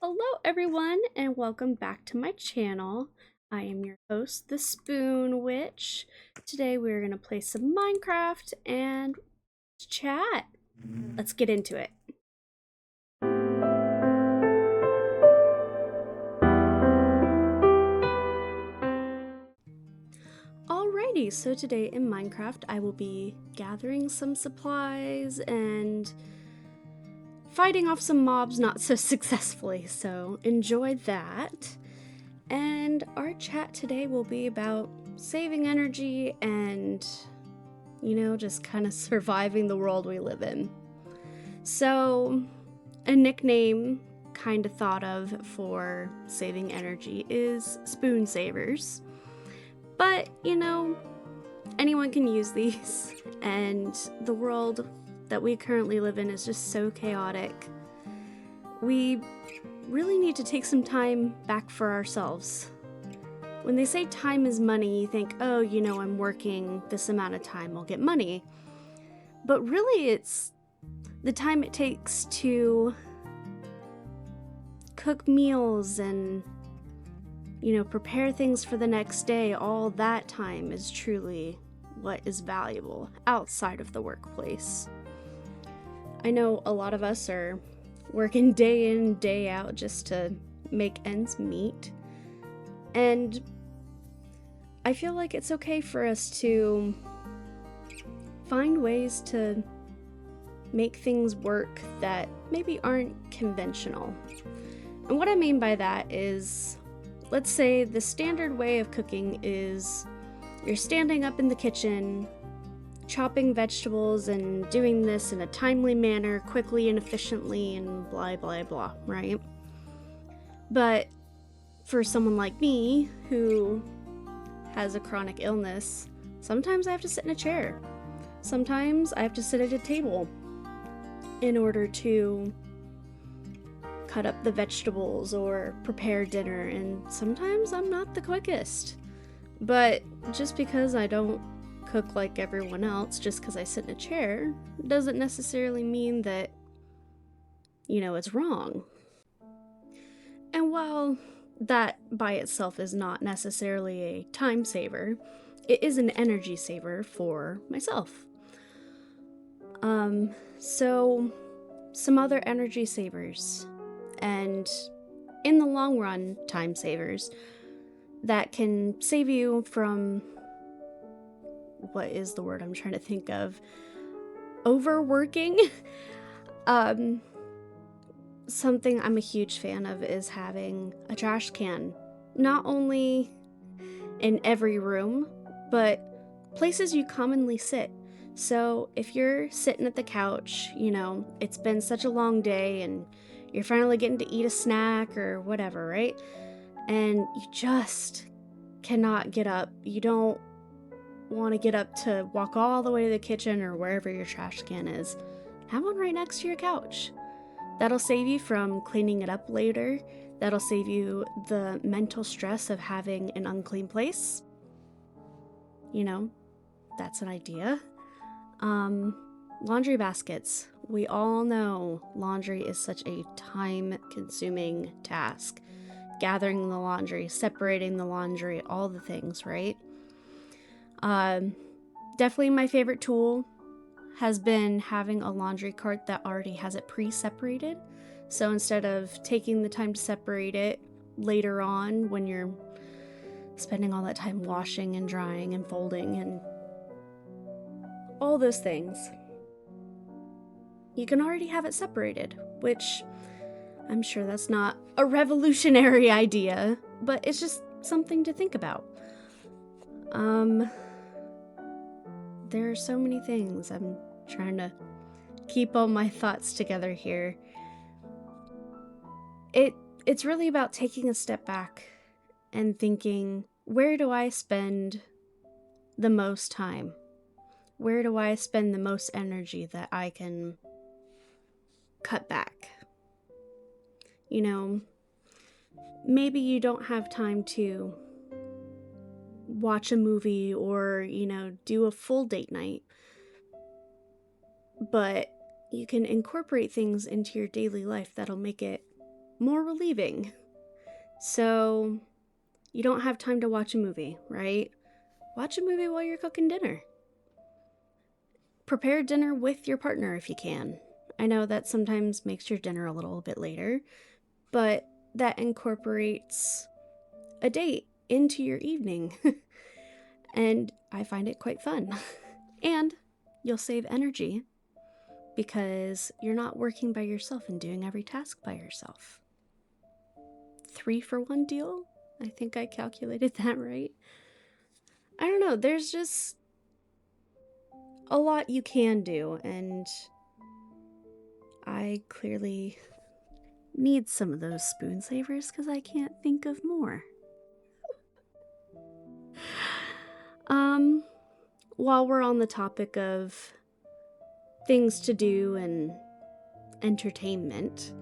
Hello everyone and welcome back to my channel. I am your host, the Spoon Witch. Today we're going to play some Minecraft and chat. Let's get into it. Alrighty, so today in Minecraft I will be gathering some supplies and fighting off some mobs not so successfully, so enjoy that. And our chat today will be about saving energy and, just kind of surviving the world we live in. So, a nickname kind of thought of for saving energy is Spoon Savers. But, anyone can use these, and the world that we currently live in is just so chaotic. We really need to take some time back for ourselves. When they say time is money, you think, oh, I'm working this amount of time, I'll get money. But really, it's the time it takes to cook meals and, prepare things for the next day. All that time is truly what is valuable outside of the workplace. I know a lot of us are working day in, day out just to make ends meet. And I feel like it's okay for us to find ways to make things work that maybe aren't conventional. And what I mean by that is, let's say the standard way of cooking is you're standing up in the kitchen, chopping vegetables and doing this in a timely manner, quickly and efficiently, and blah, blah, blah, right? But for someone like me who has a chronic illness, sometimes I have to sit in a chair. Sometimes I have to sit at a table in order to cut up the vegetables or prepare dinner, and sometimes I'm not the quickest. But just because I don't cook like everyone else, just because I sit in a chair, doesn't necessarily mean that, it's wrong. And while that by itself is not necessarily a time saver, it is an energy saver for myself. So some other energy savers, and in the long run, time savers that can save you from, what is the word I'm trying to think of? Overworking. Something I'm a huge fan of is having a trash can, not only in every room, but places you commonly sit. So if you're sitting at the couch, it's been such a long day and you're finally getting to eat a snack or whatever, right? And you just cannot get up. You don't want to get up to walk all the way to the kitchen or wherever your trash can is. Have one right next to your couch. That'll save you from cleaning it up later. That'll save you the mental stress of having an unclean place. That's an idea. Laundry baskets. We all know laundry is such a time-consuming task. Gathering the laundry, separating the laundry, all the things, right? Definitely my favorite tool has been having a laundry cart that already has it pre-separated. So instead of taking the time to separate it later on when you're spending all that time washing and drying and folding and all those things, you can already have it separated, which I'm sure that's not a revolutionary idea, but it's just something to think about. There are so many things. I'm trying to keep all my thoughts together here. It's really about taking a step back and thinking, where do I spend the most time? Where do I spend the most energy that I can cut back? Maybe you don't have time to watch a movie or, do a full date night, but you can incorporate things into your daily life that'll make it more relieving. So you don't have time to watch a movie, right? Watch a movie while you're cooking dinner. Prepare dinner with your partner if you can. I know that sometimes makes your dinner a little bit later, but that incorporates a date into your evening. And I find it quite fun. And you'll save energy because you're not working by yourself and doing every task by yourself. 3-for-1 deal? I think I calculated that right. I don't know, there's just a lot you can do, and I clearly need some of those spoon savers because I can't think of more. While we're on the topic of things to do and entertainment,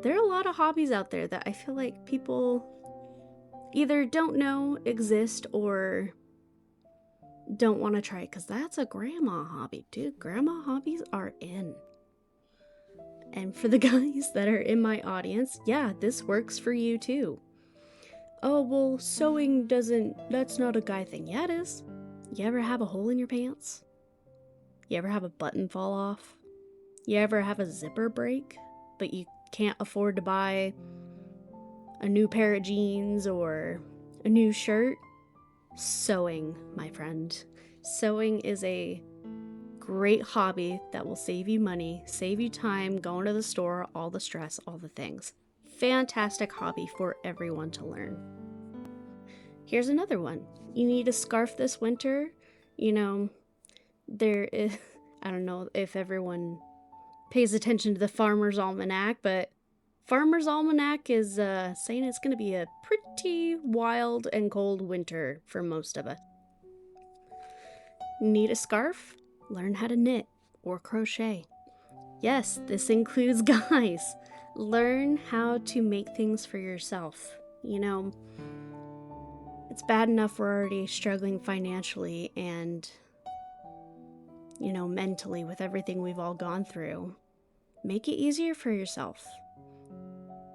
there are a lot of hobbies out there that I feel like people either don't know exist or don't want to try, because that's a grandma hobby, dude. Grandma hobbies are in. And for the guys that are in my audience, yeah, this works for you too. Oh, well, sewing that's not a guy thing. Yeah, it is. You ever have a hole in your pants? You ever have a button fall off? You ever have a zipper break, but you can't afford to buy a new pair of jeans or a new shirt? Sewing, my friend. Sewing is a great hobby that will save you money, save you time, going to the store, all the stress, all the things. Fantastic hobby for everyone to learn. Here's another one. You need a scarf this winter. You know, there is, I don't know if everyone pays attention to the Farmer's Almanac, but Farmer's Almanac is saying it's going to be a pretty wild and cold winter for most of us. Need a scarf? Learn how to knit or crochet. Yes, this includes guys. Learn how to make things for yourself. You know, it's bad enough we're already struggling financially and, you know, mentally with everything we've all gone through. Make it easier for yourself.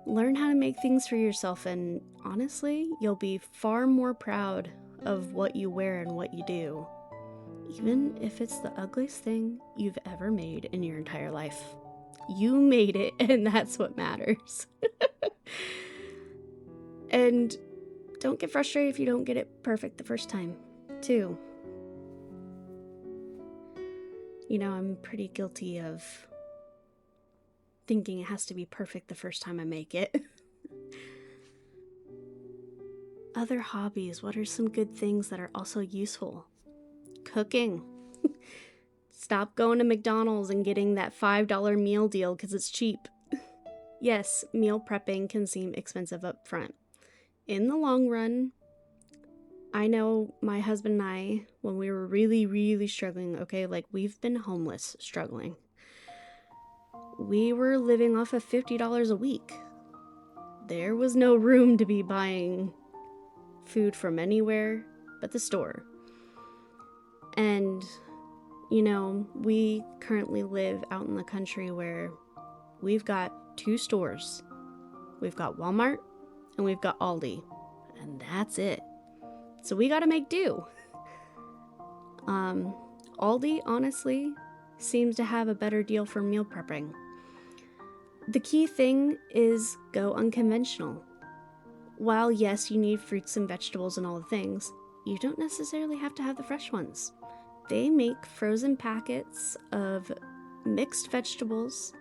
Learn how to make things for yourself, and honestly, you'll be far more proud of what you wear and what you do, even if it's the ugliest thing you've ever made in your entire life. You made it, and that's what matters. And don't get frustrated if you don't get it perfect the first time, too. You know, I'm pretty guilty of thinking it has to be perfect the first time I make it. Other hobbies, what are some good things that are also useful? Cooking. Stop going to McDonald's and getting that $5 meal deal because it's cheap. Yes, meal prepping can seem expensive up front. In the long run, I know my husband and I, when we were really, really struggling, okay, like we've been homeless, struggling. We were living off of $50 a week. There was no room to be buying food from anywhere but the store. And, you know, we currently live out in the country where we've got 2 stores. We've got Walmart and we've got Aldi. And that's it. So we gotta make do. Aldi, honestly, seems to have a better deal for meal prepping. The key thing is go unconventional. While yes, you need fruits and vegetables and all the things, you don't necessarily have to have the fresh ones. They make frozen packets of mixed vegetables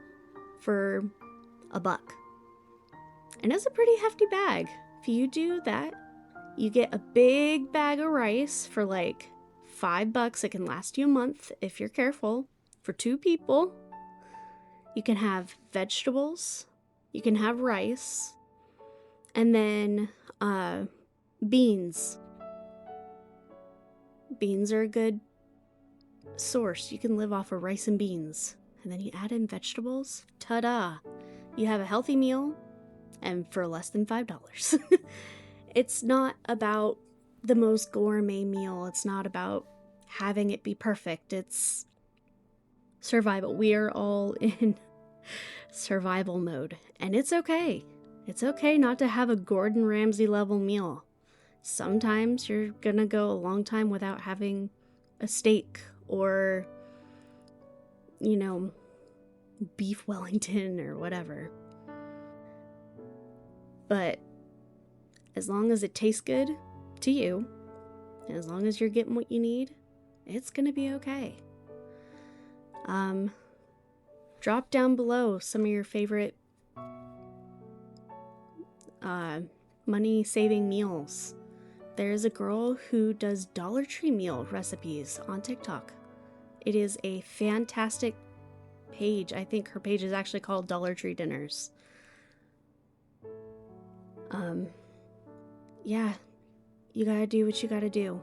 for $1. And it's a pretty hefty bag. If you do that, you get a big bag of rice for like $5. It can last you a month if you're careful. For 2 people, you can have vegetables, you can have rice, and then beans. Beans are a good source. You can live off of rice and beans. And then you add in vegetables. Ta-da! You have a healthy meal, and for less than $5. It's not about the most gourmet meal. It's not about having it be perfect. It's survival. We are all in survival mode, and it's okay. It's okay not to have a Gordon Ramsay level meal. Sometimes you're gonna go a long time without having a steak or, you know, beef Wellington or whatever. But as long as it tastes good to you, and as long as you're getting what you need, it's gonna be okay. Drop down below some of your favorite money-saving meals. There's a girl who does Dollar Tree meal recipes on TikTok. It is a fantastic page. I think her page is actually called Dollar Tree Dinners. Yeah, you gotta do what you gotta do.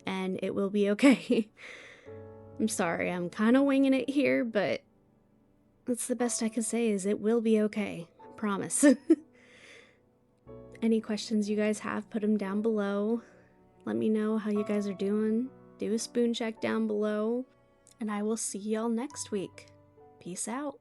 And it will be okay. I'm sorry, I'm kind of winging it here, but that's the best I can say is it will be okay. I promise. Any questions you guys have, put them down below. Let me know how you guys are doing. Do a spoon check down below. And I will see y'all next week. Peace out.